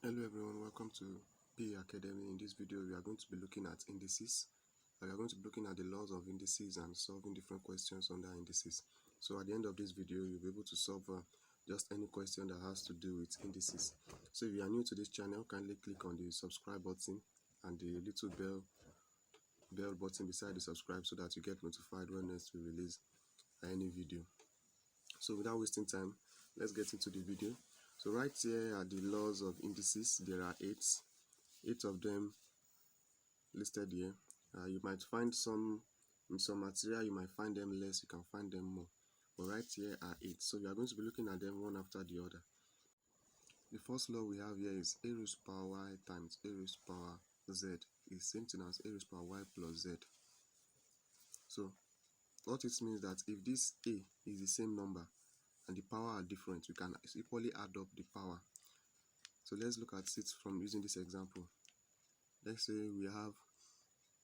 Hello everyone, welcome to PE Academy. In this video we are going to be looking at indices. We are going to be looking at the laws of indices and solving different questions under indices. So at the end of this video you'll be able to solve just any question that has to do with indices. So if you are new to this channel, kindly click on the subscribe button and the little bell button beside the subscribe so that you get notified when next we release any video. So without wasting time, let's get into the video. So right here are the laws of indices. There are eight of them listed here. You might find some in some material, you might find them less, you can find them more, but right here are eight. So we are going to be looking at them one after the other. The first law we have here is a raised to power y times a raised to power z is same thing as a raised to power y plus z. So what it means that if this a is the same number and the power are different, we can equally add up the power. So let's look at it from using this example. Let's say we have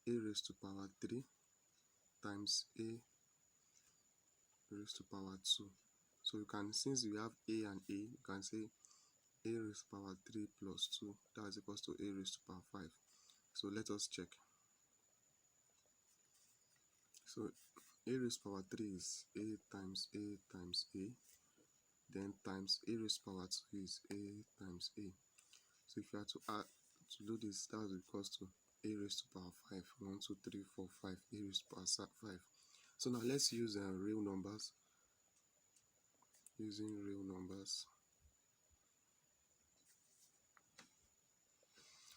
a raised to power 3 times a raised to power 2. So you can, since we have a and a, you can say a raised to power 3 plus 2, that is equals to a raised to power 5. So let us check. So a raised to power 3 is a times a times a, then times a raised to power 2 is a times a. So if you are to add, to do this, that is equals to a raised to power 5. 1, 2, 3, 4, 5, a raised to power 5. So now let's use real numbers. Using real numbers.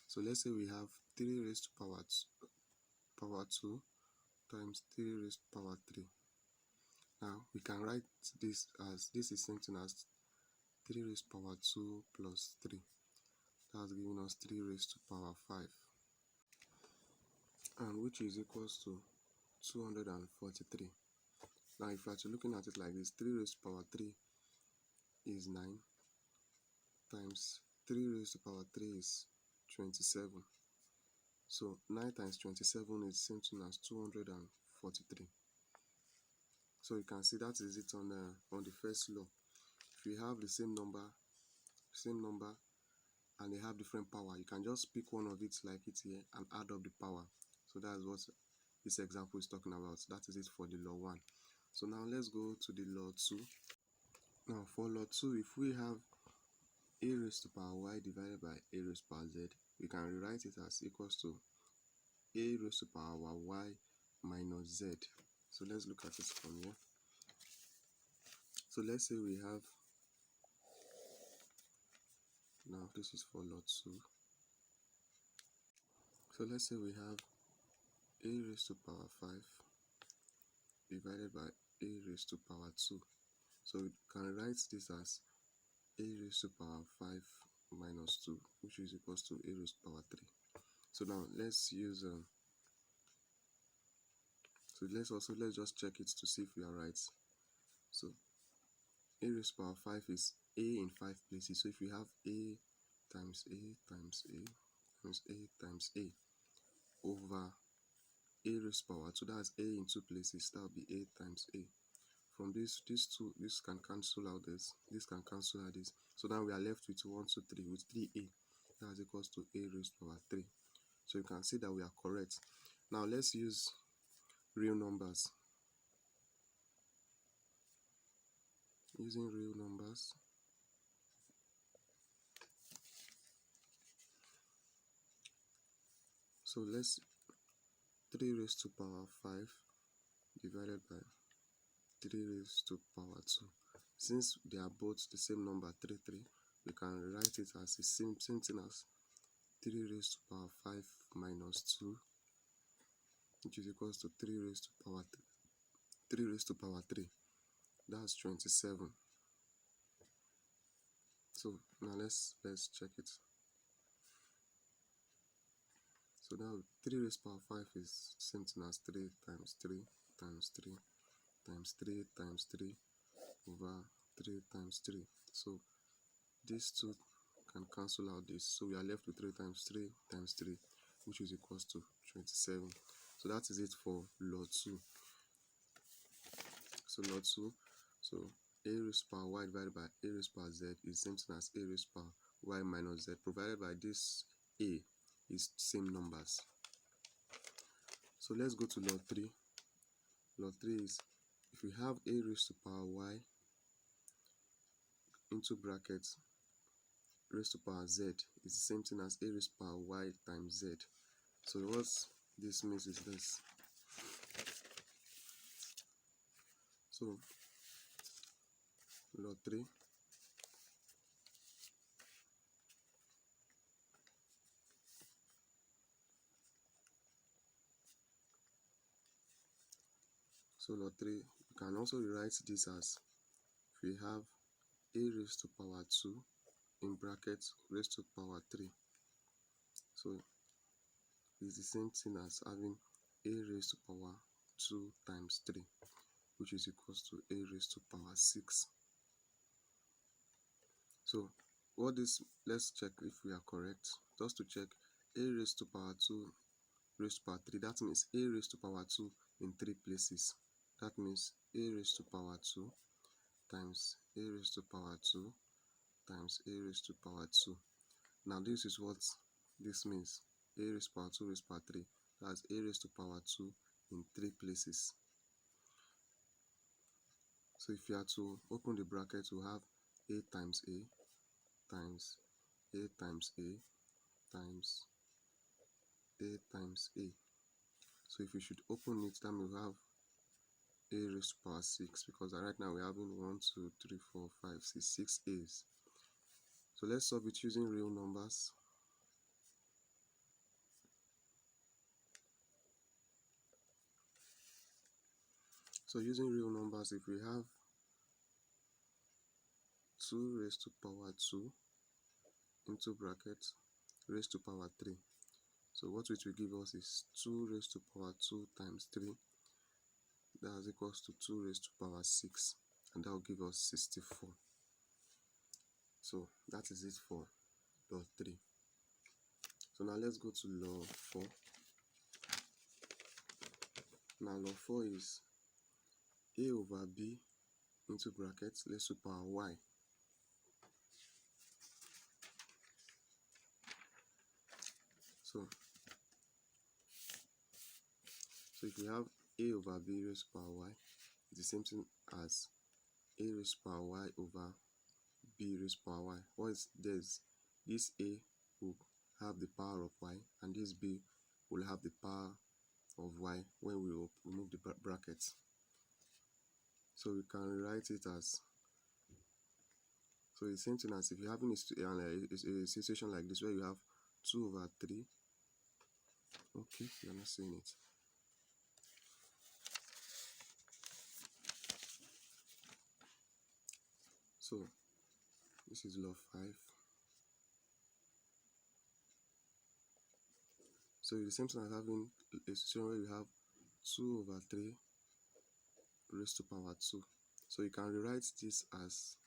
So let's say we have 3 raised to power 2 times 3 raised to power 3. Now we can write this as, this is something as 3 raised to power 2 plus 3. That's giving us 3 raised to power 5. And which is equals to 243. Now if you are to looking at it like this, 3 raised to power 3 is 9 times 3 raised to power 3 is 27. So 9 times 27 is something as 243. So you can see that is it on the first law. If you have the same number and they have different power, you can just pick one of it like it here and add up the power. So that's what this example is talking about. That is it for the law 1. So now let's go to the law 2. Now for law 2, if we have a raised to power y divided by a raised to power z, we can rewrite it as equals to a raised to power y minus z. So let's look at it from here. So let's say we have, now this is for law 2. So let's say we have a raised to power 5 divided by a raised to power 2. So we can write this as a raised to power 5 minus 2, which is equals to a raised to power 3. So now let's use let's just check it to see if we are right. So a raised to power 5 is a in 5 places. So if we have a times a times a times a times a over a raised to power 2, that's a in 2 places, that will be a times a. From these two, this can cancel out this can cancel out this. So now we are left with 1, 2, 3, with 3a. That is equals to a raised to power 3. So you can see that we are correct. Now let's use real numbers. Using real numbers, so let's 3 raised to power 5 divided by 3 raised to power 2. Since they are both the same number, 3, 3, we can write it as the same thing as 3 raised to power 5 minus 2, which is equals to 3 raised to power 3 raised to power 3. That's 27. So now let's check it. So now 3 raised to power 5 is same thing as 3 times 3 times 3 times 3 times 3 over 3 times 3. So these two can cancel out this. So we are left with 3 times 3 times 3, which is equals to 27. So that is it for law 2. So law 2, so a raised to power y divided by a raised to power z is same thing as a raised to power y minus z, provided by this a is same numbers. So let's go to law 3. Law 3 is, if we have a raised to power y into brackets raised to power z is the same thing as a raised to power y times z. So what this means is this. So law 3, so law 3, you can also rewrite this as, if we have a raised to power 2 in brackets raised to power 3. So it's the same thing as having a raised to power 2 times 3, which is equals to a raised to power 6. So what this, let's check if we are correct. Just to check, a raised to power 2 raised to power 3, that means a raised to power 2 in 3 places. That means a raised to power 2 times a raised to power 2 times a raised to power 2. Now this is what this means. A raised to power 2 raised to power 3. That's a raised to power 2 in 3 places. So if you are to open the bracket, we have a times a times a times a times a times a. So if we should open it, then we have a raised to power 6, because right now we're having 1, 2, 3, 4, 5, 6 a's. So let's solve it using real numbers. So using real numbers, if we have 2 raised to power 2 into brackets raised to power 3. So what it will give us is 2 raised to power 2 times 3. That is equals to 2 raised to power 6, and that will give us 64. So that is it for law 3. So now let's go to law 4. Now law 4 is a over b into brackets raised to power y. So if we have a over b raised to power y, it's the same thing as a raised to power y over b raised to power y. What is this? This a will have the power of y, and this b will have the power of y when we remove the brackets. So we can rewrite it as, so the same thing as if you're having a situation like this where you have 2 over 3. Okay, you're not seeing it. So this is law 5. So the same thing as having a situation where you have 2 over 3 raised to power 2. So you can rewrite this as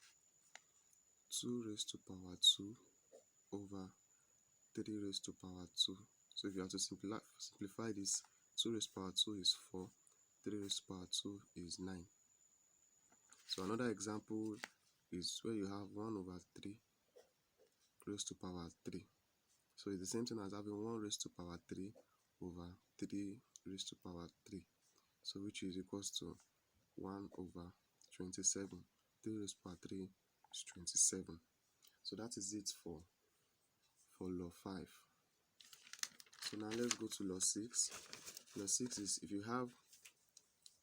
2 raised to power 2 over 3 raised to power 2. So if you have to simplify this, 2 raised to power 2 is 4, 3 raised to power 2 is 9. So another example is where you have 1 over 3 raised to power 3. So it's the same thing as having 1 raised to power 3 over 3 raised to power 3. So which is equals to 1 over 27. 3 raised to power 3 is 27. So that is it for law 5. So now let's go to law 6. Law 6 is, if you have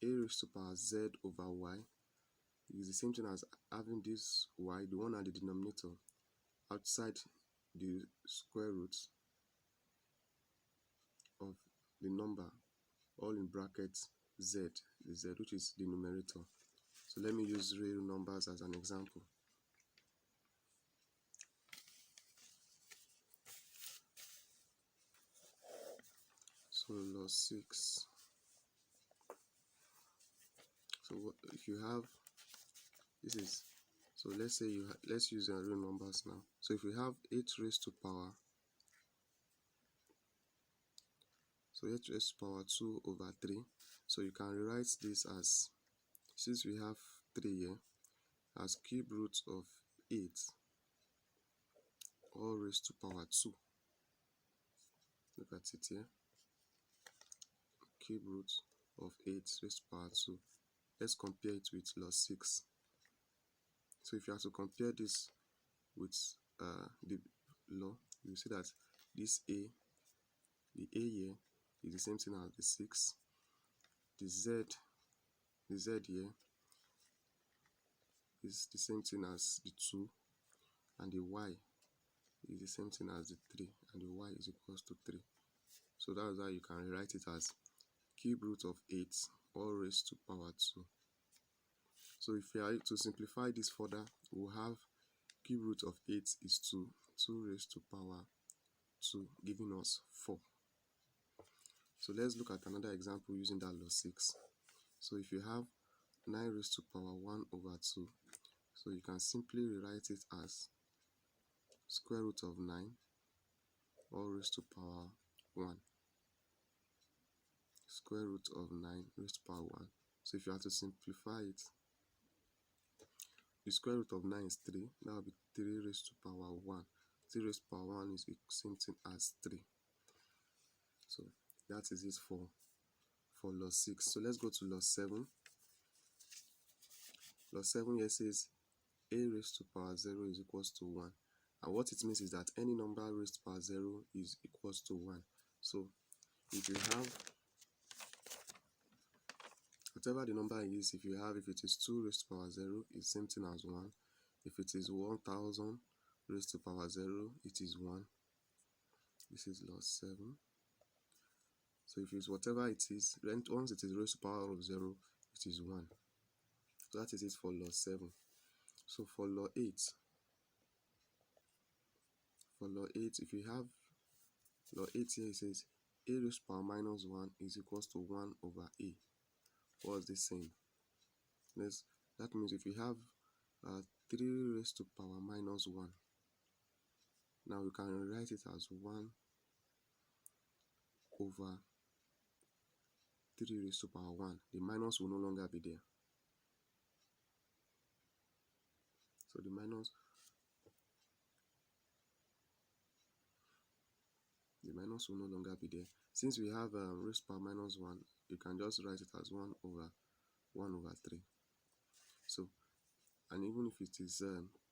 a raised to power z over y, it's the same thing as having this y, the one at the denominator, outside the square root of the number, all in brackets z, the z which is the numerator. So let me use real numbers as an example. So law 6. So if you have, this is, so let's say let's use real numbers now. So if we have 8 raised to power, so 8 raised to power 2 over 3. So you can rewrite this as, since we have 3 here, as cube root of 8 all raised to power 2. Look at it here. Cube root of 8 raised to power 2. Let's compare it with log 6. So if you have to compare this with the law, you see that this the A here is the same thing as the 6. The Z here is the same thing as the 2, and the Y is the same thing as the 3, and the Y is equals to 3. So that's how you can rewrite it as cube root of 8 all raised to power 2. So if you are to simplify this further, we'll have cube root of 8 is 2, 2 raised to power 2, giving us 4. So let's look at another example using that log 6. So if you have 9 raised to power 1 over 2, so you can simply rewrite it as square root of 9 all raised to power 1. Square root of 9 raised to power 1. So if you have to simplify it, the square root of 9 is 3. That will be 3 raised to power 1. 3 raised to power 1 is the same thing as 3. So that is it for log 6. So let's go to log 7. Log 7 here says a raised to power 0 is equals to 1. And what it means is that any number raised to power 0 is equals to 1. So if you have whatever the number is, if it is 2 raised to power 0, it's same thing as 1. If it is 1000 raised to power 0, it is 1. This is log 7. So if it's whatever it is, once it is raised to power of 0, it is 1. So that is it for log 7. So for log 8, if you have log 8 here, it says a raised to power minus 1 is equals to 1 over a. What's this saying? That means if you have 3 raised to power minus 1, now you can rewrite it as 1 over 3 raised to power 1. The minus will no longer be there. So the minus will no longer be there. Since we have raised to power minus 1, you can just write it as 1 over 3. So, and even if it is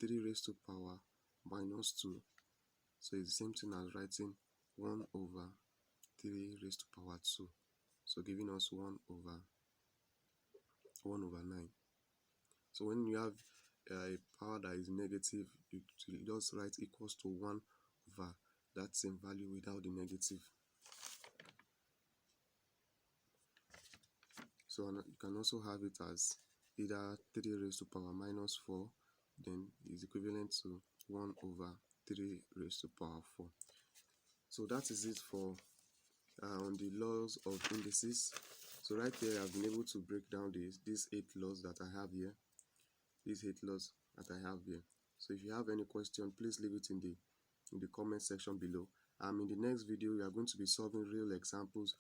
3 raised to power minus 2, so it's the same thing as writing 1 over 3 raised to power 2. So giving us 1 over 9. So when you have a power that is negative, you just write equals to 1 over that same value without the negative. So you can also have it as either 3 raised to power minus 4, then is equivalent to 1 over 3 raised to power 4. So that is it for on the laws of indices. So right here I've been able to break down these 8 laws that I have here. So if you have any question, please leave it in the comment section below. In the next video we are going to be solving real examples,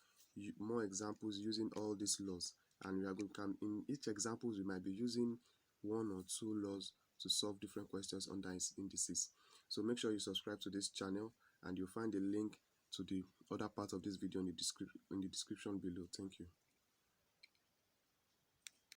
more examples using all these laws, and we are going to in each example we might be using 1 or 2 laws to solve different questions under indices. So make sure you subscribe to this channel, and you'll find the link to the other part of this video in the description below. Thank you.